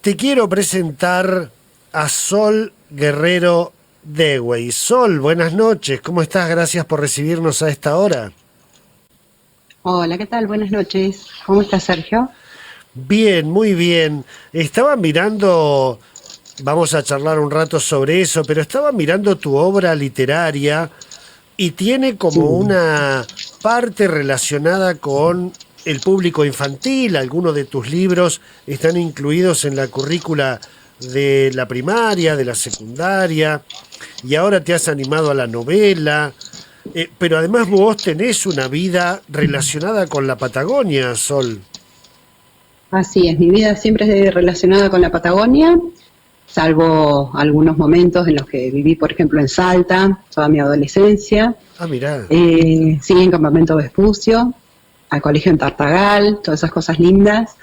Te quiero presentar a Sol Guerrero Dewey. Sol, buenas noches, ¿cómo estás? Gracias por recibirnos a esta hora. Hola, ¿qué tal? Buenas noches. ¿Cómo estás, Sergio? Bien, muy bien. Estaba mirando, vamos a charlar un rato sobre eso, pero estaba mirando tu obra literaria y tiene Sí, como una parte relacionada con el público infantil. Algunos de tus libros están incluidos en la currícula de la primaria, de la secundaria, y ahora te has animado a la novela. Pero además vos tenés una vida relacionada con la Patagonia, Sol. así es. Mi vida siempre es relacionada con la Patagonia, salvo algunos momentos en los que viví, por ejemplo, en Salta, toda mi adolescencia. Ah, mirá, Sí, en Campamento Vespucio, al colegio en Tartagal, todas esas cosas lindas.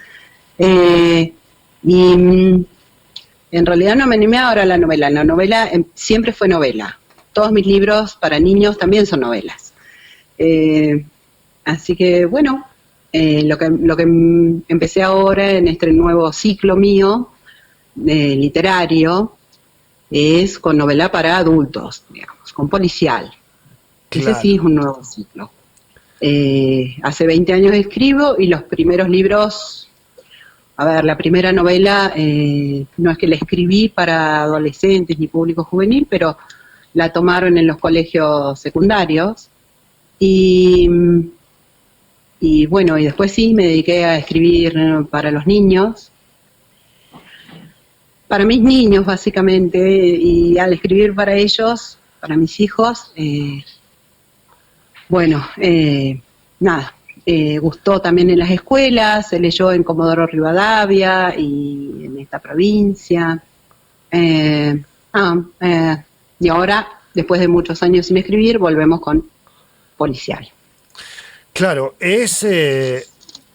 Eh, y en realidad no me animé ahora a la novela. La novela siempre fue novela. Todos mis libros para niños también son novelas. Eh, Así que bueno, lo que empecé ahora en este nuevo ciclo mío literario es con novela para adultos, digamos, con policial. Ese sí es claro. un nuevo ciclo. Hace 20 años escribo y los primeros libros, a ver, la primera novela no es que la escribí para adolescentes ni público juvenil, pero la tomaron en los colegios secundarios y bueno, y después sí me dediqué a escribir para los niños, para mis niños básicamente, y al escribir para ellos, para mis hijos, bueno, nada, gustó también en las escuelas, se leyó en Comodoro Rivadavia y en esta provincia. Eh, ah, eh, y ahora, después de muchos años sin escribir, volvemos con policial. Claro, es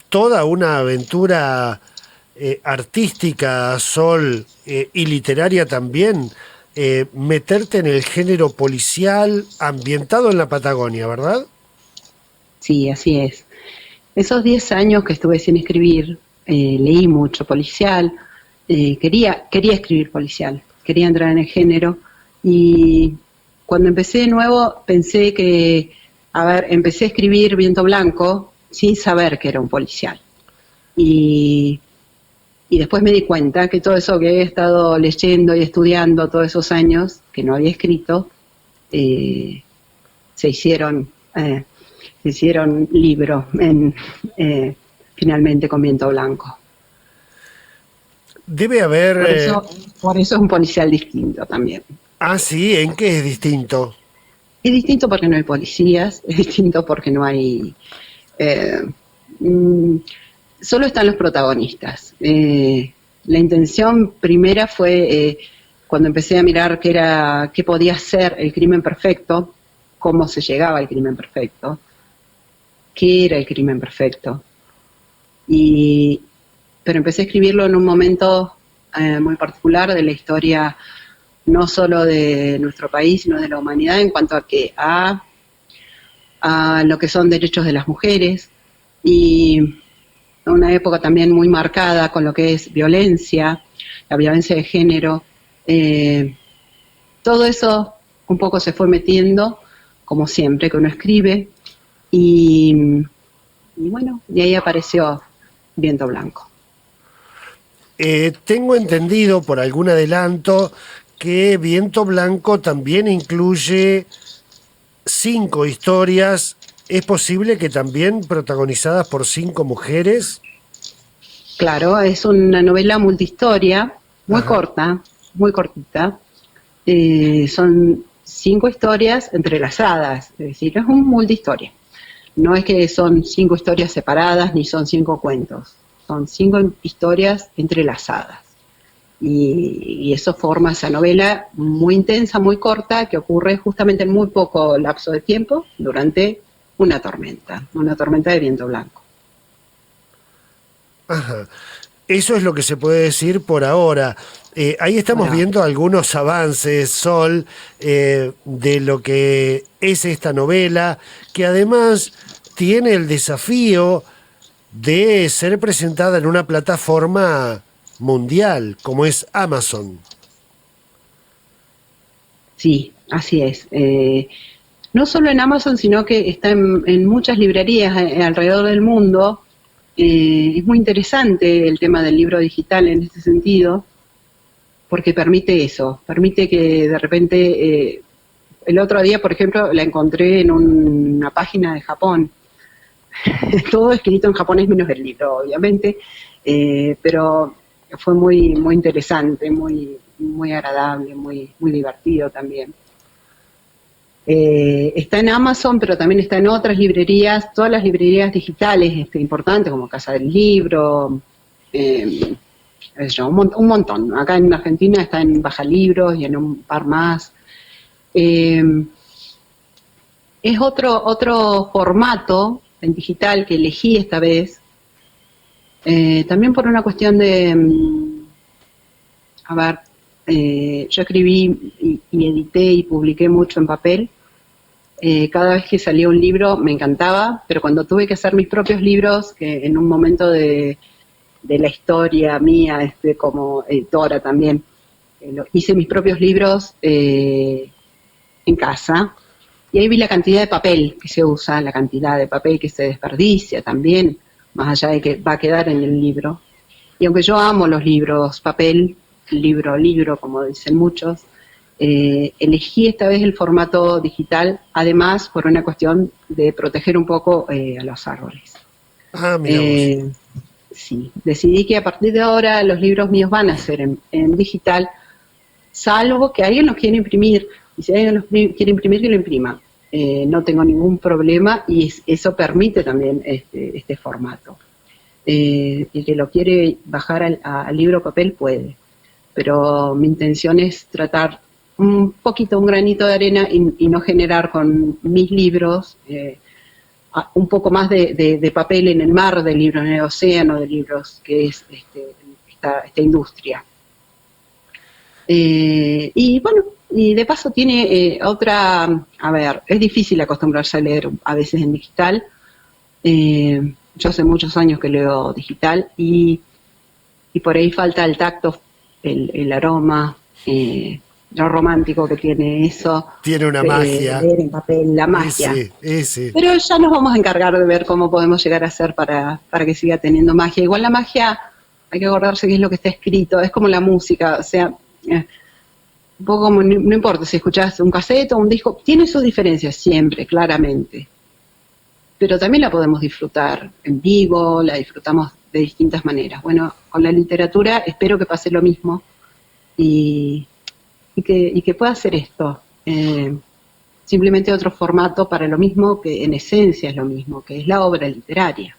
toda una aventura artística, Sol, y literaria también, meterte en el género policial ambientado en la Patagonia, ¿verdad? Sí, así es. Esos 10 años que estuve sin escribir, leí mucho policial, quería escribir policial, quería entrar en el género y cuando empecé de nuevo pensé que, a ver, empecé a escribir Viento Blanco sin saber que era un policial. Y, y después me di cuenta que todo eso que he estado leyendo y estudiando todos esos años, que no había escrito, eh, se hicieron eh, se hicieron libros eh, finalmente con Viento Blanco. Debe haber... Por eso, por eso es un policial distinto también. Sí, ¿en qué es distinto? Es distinto porque no hay policías, es distinto porque no hay... eh, mm, solo están los protagonistas. La intención primera fue cuando empecé a mirar qué podía ser el crimen perfecto, cómo se llegaba al crimen perfecto, qué era el crimen perfecto. Y, pero empecé a escribirlo en un momento muy particular de la historia, no solo de nuestro país, sino de la humanidad, en cuanto a lo que son derechos de las mujeres, y una época también muy marcada con lo que es violencia, la violencia de género. eh, Todo eso un poco se fue metiendo, como siempre, que uno escribe, y, y bueno, y ahí apareció Viento Blanco. Tengo entendido por algún adelanto que Viento Blanco también incluye 5 historias. ¿Es posible que también protagonizadas por 5 mujeres? Claro, es una novela multihistoria, muy Ajá. corta, muy cortita. Son 5 historias entrelazadas, es decir, es un multihistoria. No es que son 5 historias separadas ni son 5 cuentos, son 5 historias entrelazadas. Y eso forma esa novela muy intensa, muy corta, que ocurre justamente en muy poco lapso de tiempo durante una tormenta de viento blanco. Ajá. Eso es lo que se puede decir por ahora. Ahí estamos Ahora, viendo algunos avances, Sol, de lo que es esta novela, que además tiene el desafío de ser presentada en una plataforma mundial como es Amazon. Sí, así es. No solo en Amazon, sino que está en muchas librerías alrededor del mundo. Es muy interesante el tema del libro digital en este sentido, porque permite eso, permite que de repente, el otro día, por ejemplo, la encontré en una página de Japón. Todo escrito en japonés menos el libro, obviamente, pero fue muy interesante, muy agradable, muy divertido también. Está en Amazon, pero también está en otras librerías, todas las librerías digitales importantes, como Casa del Libro, un montón. Acá en Argentina está en Baja Libros y en un par más. Es otro formato en digital que elegí esta vez, también por una cuestión de, yo escribí y edité y publiqué mucho en papel. Cada vez que salía un libro me encantaba, pero cuando tuve que hacer mis propios libros, que en un momento de la historia mía, como editora también, hice mis propios libros en casa, y ahí vi la cantidad de papel que se usa, la cantidad de papel que se desperdicia también, más allá de que va a quedar en el libro. Y aunque yo amo los libros papel, libro, como dicen muchos, elegí esta vez el formato digital, además por una cuestión de proteger un poco a los árboles. Ah, mira vos. Sí, decidí que a partir de ahora los libros míos van a ser en digital, salvo que alguien los quiera imprimir, y si alguien los quiere imprimir, que lo imprima. No tengo ningún problema y eso permite también este formato. El que lo quiere bajar al libro papel puede, pero mi intención es tratar un granito de arena y no generar con mis libros un poco más de papel en el mar de libros, en el océano de libros, que es esta industria. Y bueno, y de paso tiene es difícil acostumbrarse a leer a veces en digital. Yo hace muchos años que leo digital y por ahí falta el tacto, el aroma, lo romántico que tiene eso. Tiene una magia. Leer en papel, la magia. Ese. Pero ya nos vamos a encargar de ver cómo podemos llegar a hacer para que siga teniendo magia. Igual la magia, hay que acordarse que es lo que está escrito, es como la música, o sea, un poco como, no importa si escuchás un cassette o un disco, tiene sus diferencias siempre, claramente. Pero también la podemos disfrutar en vivo, la disfrutamos de distintas maneras. Bueno, con la literatura espero que pase lo mismo y que pueda hacer esto. Simplemente otro formato para lo mismo, que en esencia es lo mismo, que es la obra literaria.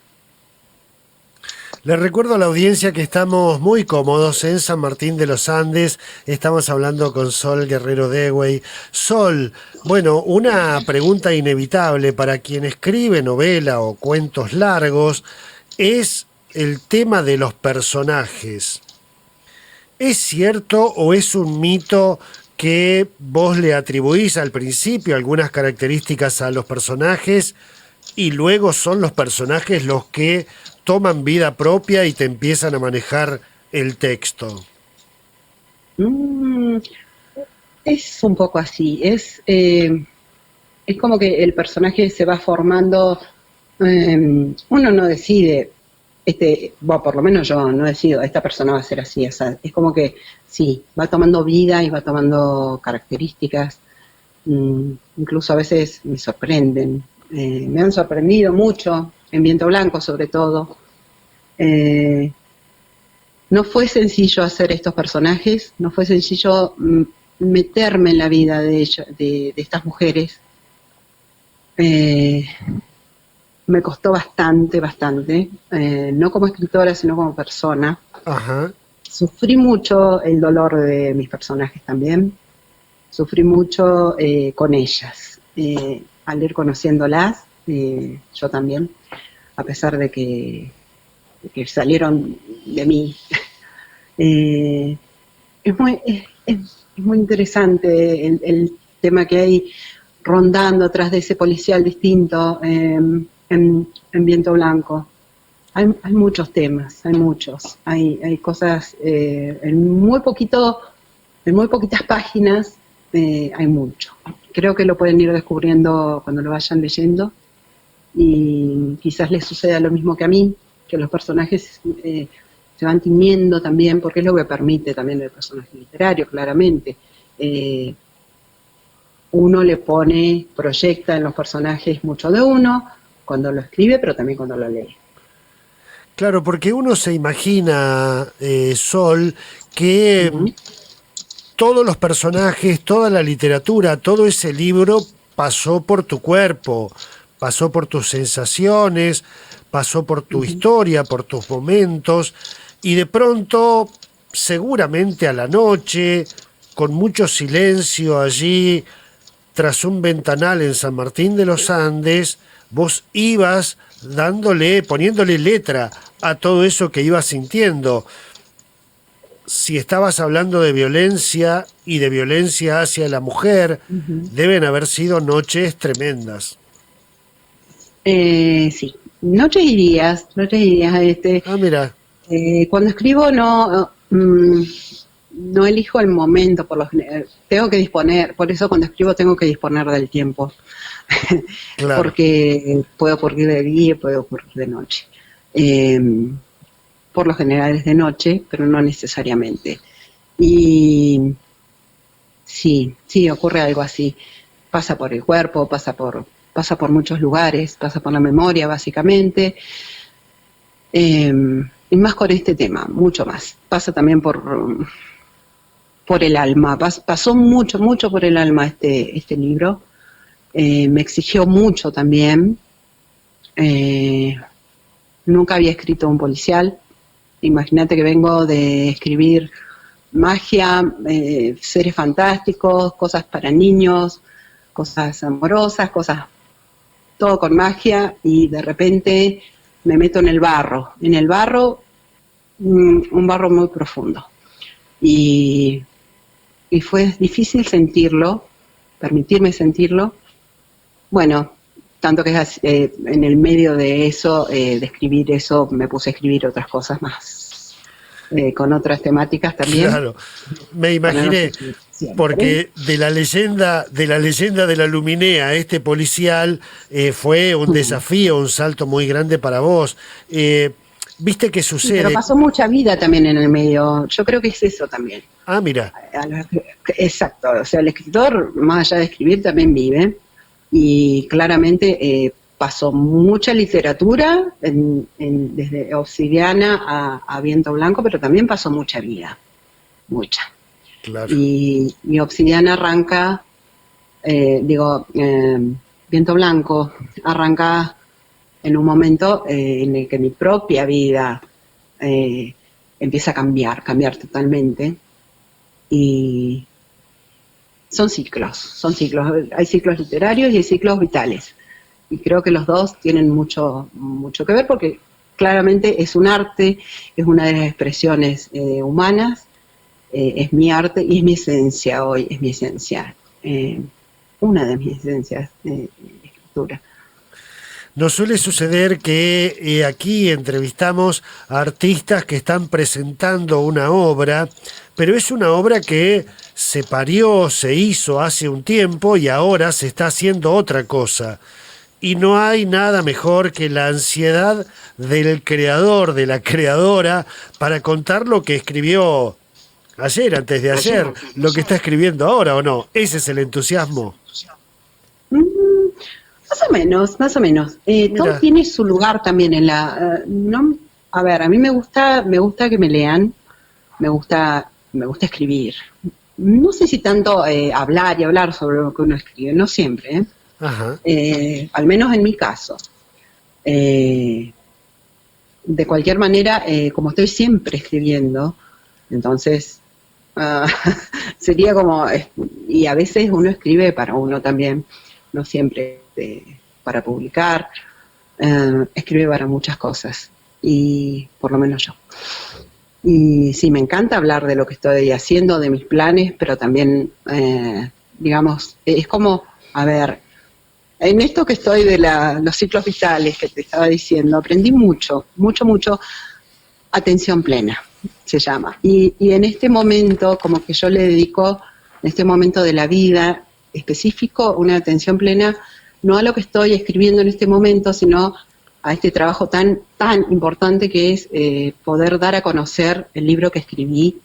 Les recuerdo a la audiencia que estamos muy cómodos en San Martín de los Andes. Estamos hablando con Sol Guerrero Dewey. Sol, bueno, una pregunta inevitable para quien escribe novela o cuentos largos es el tema de los personajes. ¿Es cierto o es un mito que vos le atribuís al principio algunas características a los personajes y luego son los personajes los que toman vida propia y te empiezan a manejar el texto? Es un poco así, es como que el personaje se va formando, uno no decide, bueno, por lo menos yo no decido, esta persona va a ser así, o sea, es como que sí, va tomando vida y va tomando características, incluso a veces me sorprenden, me han sorprendido mucho, en Viento Blanco sobre todo. No fue sencillo hacer estos personajes, no fue sencillo meterme en la vida de estas mujeres. Me costó bastante, no como escritora, sino como persona. Ajá. Sufrí mucho el dolor de mis personajes también, sufrí mucho con ellas, al ir conociéndolas, yo también, a pesar de que salieron de mí. Es muy interesante el tema que hay rondando atrás de ese policial distinto en Viento Blanco. Hay muchos temas, hay muchos. Hay cosas, en muy poquitas páginas hay mucho. Creo que lo pueden ir descubriendo cuando lo vayan leyendo y quizás les suceda lo mismo que a mí, que los personajes se van tiñendo también, porque es lo que permite también el personaje literario, claramente. Uno le proyecta en los personajes mucho de uno cuando lo escribe, pero también cuando lo lee. Claro, porque uno se imagina, Sol, que Uh-huh. todos los personajes, toda la literatura, todo ese libro pasó por tu cuerpo, pasó por tus sensaciones, pasó por tu Uh-huh. historia, por tus momentos, y de pronto, seguramente a la noche, con mucho silencio allí, tras un ventanal en San Martín de los Andes, vos ibas poniéndole letra a todo eso que ibas sintiendo. Si estabas hablando de violencia y de violencia hacia la mujer, Uh-huh. deben haber sido noches tremendas. Sí, noches y días. Ah, mira, Cuando escribo no elijo el momento, tengo que disponer, por eso cuando escribo tengo que disponer del tiempo, claro. porque puede ocurrir de día y puede ocurrir de noche. Eh, por lo general es de noche, pero no necesariamente. Y sí, ocurre algo así. Pasa por el cuerpo, pasa por muchos lugares, pasa por la memoria básicamente. Y más con este tema, mucho más. Pasa también por el alma. Pasó mucho por el alma este libro. Me exigió mucho también. Nunca había escrito un policial. Imagínate que vengo de escribir magia, seres fantásticos, cosas para niños, cosas amorosas, todo con magia, y de repente me meto en el barro. En el barro, un barro muy profundo. Y fue difícil sentirlo, permitirme sentirlo. Bueno, tanto que en el medio de eso, de escribir eso, me puse a escribir otras cosas más, con otras temáticas también, Claro, me para no imaginé, sufrir siempre. porque de la Luminea, este policial fue un desafío, un salto muy grande para vos. ¿Viste qué Sí, pero sucede? pasó mucha vida también en el medio. Yo creo que es eso también. Ah, mira, Exacto, o sea, el escritor, más allá de escribir, también vive, y claramente pasó mucha literatura desde Obsidiana a Viento Blanco, pero también pasó mucha vida, mucha. claro. Y Obsidiana arranca, Viento Blanco arranca en un momento en el que mi propia vida eh, empieza a cambiar totalmente. Y son ciclos. Hay ciclos literarios y hay ciclos vitales. Y creo que los dos tienen mucho que ver, porque claramente es un arte, es una de las expresiones humanas, es mi arte y es mi esencia hoy, es mi esencia, una de mis esencias de escritura. Nos suele suceder que aquí entrevistamos a artistas que están presentando una obra, pero es una obra que se parió, se hizo hace un tiempo y ahora se está haciendo otra cosa. Y no hay nada mejor que la ansiedad del creador, de la creadora, para contar lo que escribió ayer, antes de ayer, lo que está escribiendo ahora, ¿o no? Ese es el entusiasmo. Mm, Más o menos, más o menos. Todo Mira, tiene su lugar también en no, a ver, a mí me gusta que me lean, me gusta escribir. No sé si tanto hablar y hablar sobre lo que uno escribe, no siempre, ¿eh? ajá, Al menos en mi caso. Eh, de cualquier manera, como estoy siempre escribiendo, entonces ah, sería como, y a veces uno escribe para uno también, no siempre para publicar, escribe para muchas cosas, y por lo menos yo. Y sí, me encanta hablar de lo que estoy haciendo, de mis planes, pero también, digamos, es como, a ver, En esto que estoy de los ciclos vitales que te estaba diciendo, aprendí mucho, mucho, atención plena, se llama. Y en este momento, como que yo le dedico, en este momento de la vida específico, una atención plena, no a lo que estoy escribiendo en este momento, sino a este trabajo tan importante que es poder dar a conocer el libro que escribí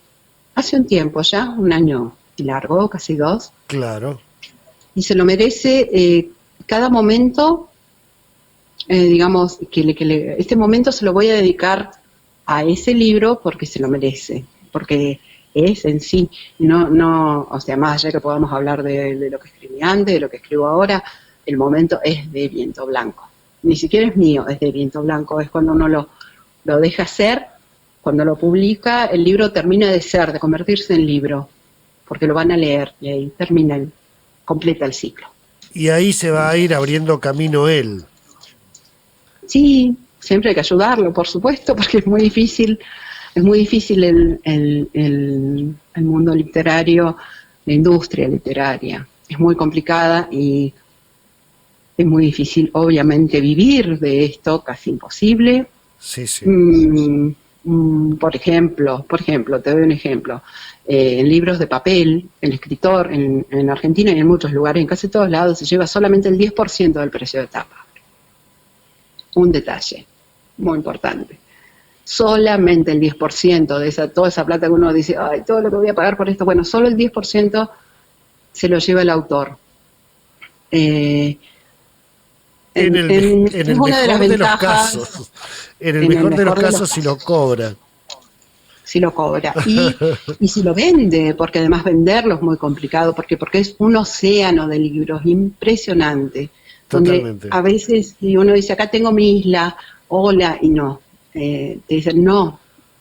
hace un tiempo ya, un año largo, casi 2. Claro. Y se lo merece cada momento, digamos, este momento se lo voy a dedicar a ese libro porque se lo merece, porque es en sí, no, o sea, más allá que podamos hablar de lo que escribí antes, de lo que escribo ahora, el momento es de Viento Blanco. Ni siquiera es mío, es de Viento Blanco, es cuando uno lo deja ser, cuando lo publica, el libro termina de ser, de convertirse en libro, porque lo van a leer y ahí completa el ciclo. Y ahí se va a ir abriendo camino él. Sí, siempre hay que ayudarlo, por supuesto, porque es muy difícil el mundo literario, la industria literaria. Es muy complicada y es muy difícil, obviamente, vivir de esto, casi imposible. Sí, sí. Por ejemplo, te doy un ejemplo. En libros de papel, el escritor en Argentina y en muchos lugares, en casi todos lados, se lleva solamente el 10% del precio de tapa. Un detalle muy importante. Solamente el 10% de toda esa plata que uno dice, ay, todo lo que voy a pagar por esto, bueno, solo el 10% se lo lleva el autor. En el mejor de los casos. En el mejor de los casos, si lo cobra. Si lo cobra. Y si lo vende, porque además venderlo es muy complicado, porque es un océano de libros impresionante. Totalmente. Donde a veces si uno dice, acá tengo mi isla, hola, y no. Te dicen, no.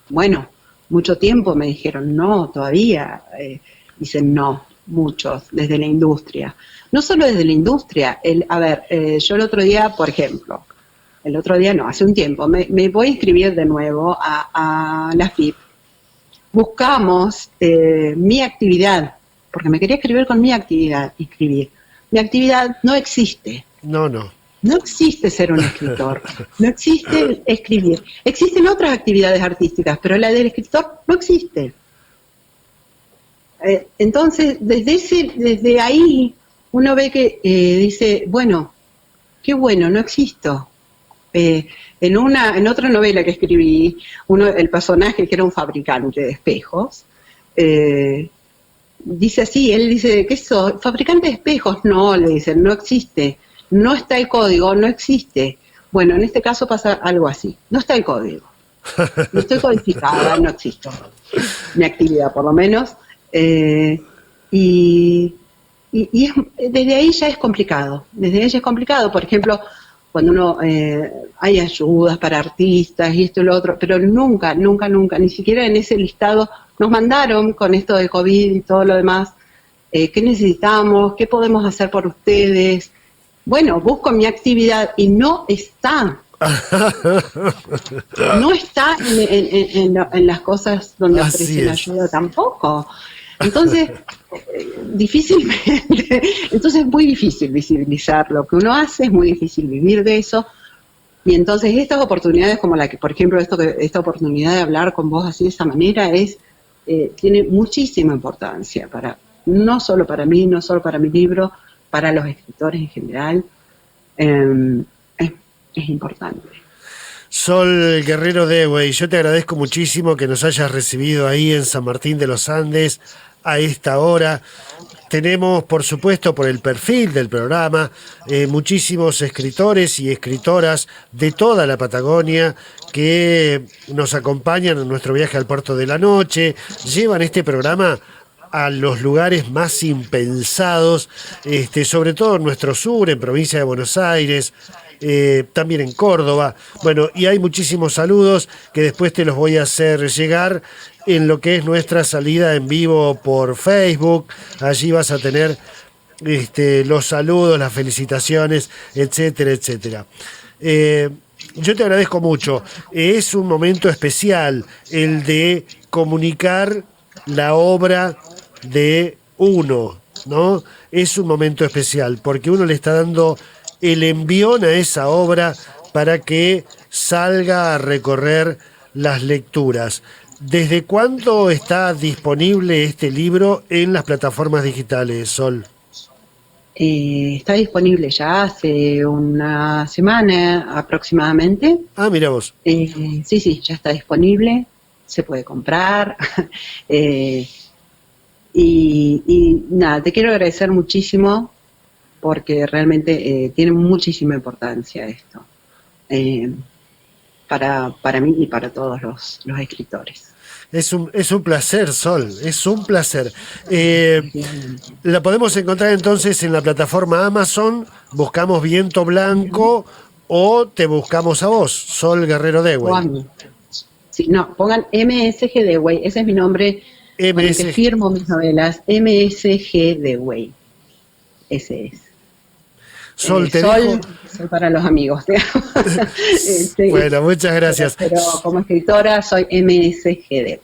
Bueno, mucho tiempo me dijeron, no, todavía. Dicen, no, muchos, desde la industria. No solo desde la industria. Yo el otro día, por ejemplo, hace un tiempo, me voy a inscribir de nuevo a la FIP. Buscamos mi actividad, porque me quería inscribir con mi actividad, Mi actividad no existe. No. No existe ser un escritor, no existe escribir. Existen otras actividades artísticas, pero la del escritor no existe. Entonces, desde ahí, uno ve que dice, bueno, qué bueno, no existo. En otra novela que escribí, el personaje que era un fabricante de espejos, dice así, él dice, ¿qué sos? ¿Fabricante de espejos? No, le dicen, no existe. No está el código, no existe. Bueno, en este caso pasa algo así. No está el código. No estoy codificada, no existo. Mi actividad, por lo menos. Desde ahí ya es complicado. Por ejemplo, cuando uno hay ayudas para artistas y esto y lo otro, pero nunca, ni siquiera en ese listado nos mandaron con esto del COVID y todo lo demás, qué necesitamos, qué podemos hacer por ustedes. Bueno, busco mi actividad y no está. No está en las cosas donde ofrecen ayuda tampoco. Entonces, es muy difícil visibilizar lo que uno hace, es muy difícil vivir de eso. Y entonces estas oportunidades como la que, por ejemplo, esta oportunidad de hablar con vos así de esa manera tiene muchísima importancia no solo para mí, no solo para mi libro, para los escritores en general. Es importante. Sol Guerrero Dewey, yo te agradezco muchísimo que nos hayas recibido ahí en San Martín de los Andes a esta hora. Tenemos, por supuesto, por el perfil del programa, muchísimos escritores y escritoras de toda la Patagonia que nos acompañan en nuestro viaje al Puerto de la Noche, llevan este programa a los lugares más impensados, sobre todo en nuestro sur, en provincia de Buenos Aires, también en Córdoba. Bueno, y hay muchísimos saludos que después te los voy a hacer llegar en lo que es nuestra salida en vivo por Facebook. Allí vas a tener los saludos, las felicitaciones, etcétera, etcétera. Yo te agradezco mucho. Es un momento especial el de comunicar la obra de uno, ¿no? Es un momento especial porque uno le está dando el envión a esa obra para que salga a recorrer las lecturas. ¿Desde cuándo está disponible este libro en las plataformas digitales, Sol? Está disponible ya hace una semana aproximadamente. Ah, mira vos. Sí, ya está disponible, se puede comprar. eh, y nada, te quiero agradecer muchísimo porque realmente tiene muchísima importancia esto para mí y para todos los escritores. Es un placer, Sol, es un placer. Efectivamente. La podemos encontrar entonces en la plataforma Amazon, buscamos Viento Blanco o te buscamos a vos, Sol Guerrero O a Dewey. mí. Sí, no, pongan MSG Dewey, ese es mi nombre con el que MS. firmo mis novelas, MSG Dewey, ese es. Sol, te dejo. Sol, soy para los amigos, digamos. Bueno, muchas gracias. Pero como escritora soy MSG Dewey.